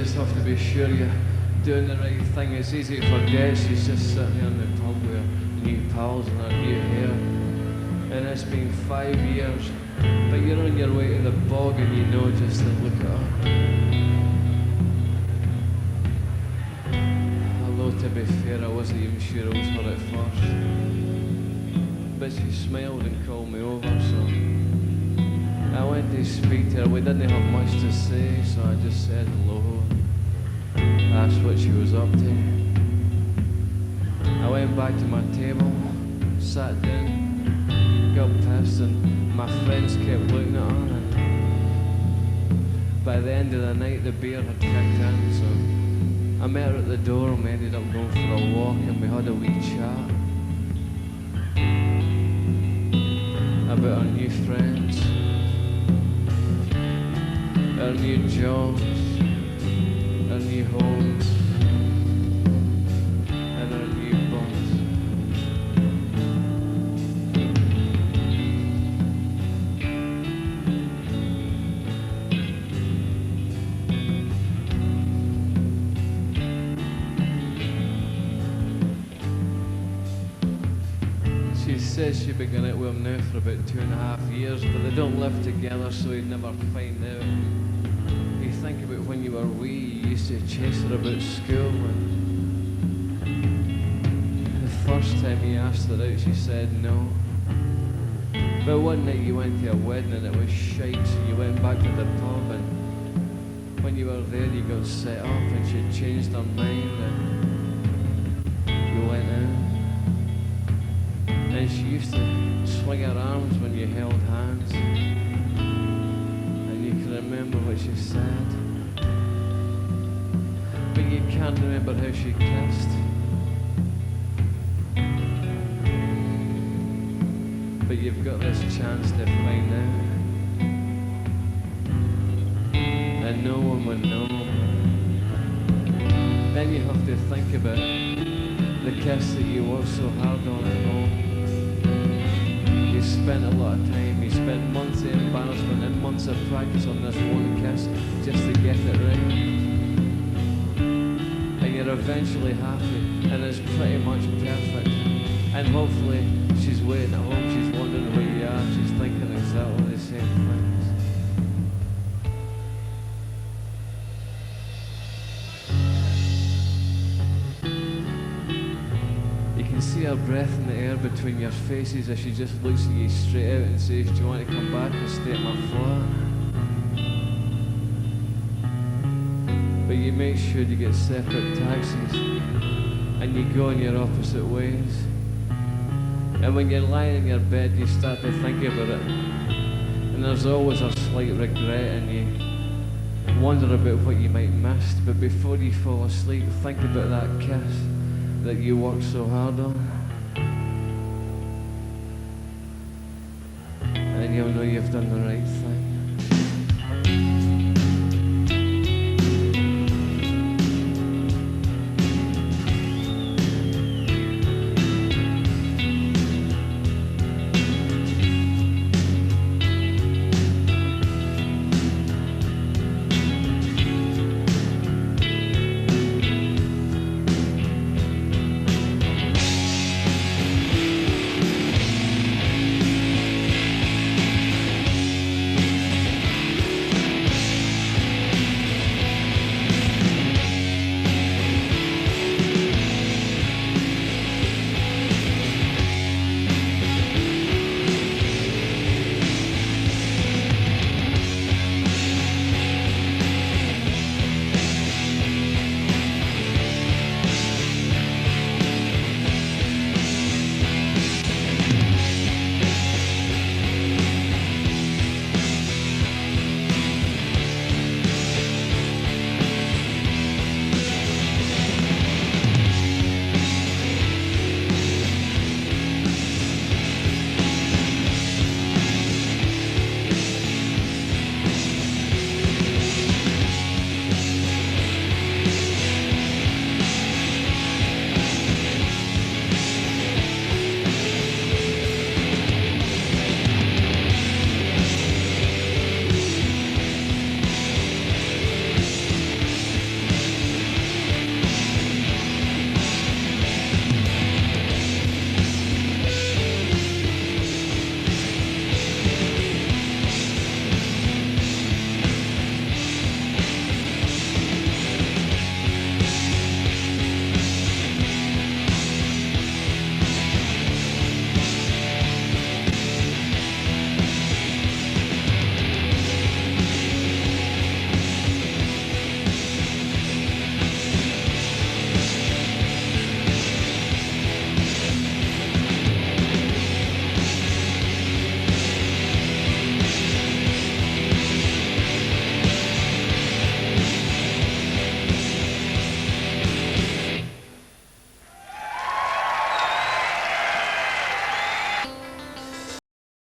just have to be sure you're doing the right thing. It's easy to forget she's just sitting there in the pub with her new pals and her new hair. And it's been 5 years, but you're on your way to the bog and you know just to look at her. Although to be fair, I wasn't even sure it was her at first. But she smiled and called me over, so I went to speak to her. We didn't have much to say, so I just said hello, asked what she was up to. I went back to my table, sat down, got pissed, and my friends kept looking at her. And by the end of the night, the beer had kicked in, so I met her at the door and we ended up going for a walk and we had a wee chat about our new friends, our new jobs, our new homes, and our new bonds. She says she'd been going out with him now for about 2.5 years, but they don't live together, so he'd never find out. You think about when you were wee, you used to chase her about school, and the first time he asked her out, she said no. But one night you went to a wedding and it was shite, so you went back to the pub, and when you were there you got set up and she changed her mind and you went out. And she used to swing her arms when you held hands. And you can remember what she said. But you can't remember how she kissed. But you've got this chance to find out. And no one will know. Then you have to think about the kiss that you worked so hard on at home. You spent a lot of time, you spent months of embarrassment and months of practice on this one kiss just to get it right. And you're eventually happy, and it's pretty much perfect. And hopefully she's waiting at home, she's wondering where you are, she's thinking exactly the same things. See her breath in the air between your faces as she just looks at you straight out and says, do you want to come back and stay at my flat? But you make sure you get separate taxis and you go in your opposite ways. And when you're lying in your bed, you start to think about it. And there's always a slight regret and you wonder about what you might miss. But before you fall asleep, think about that kiss that you worked so hard on. And then you'll know you've done the right thing.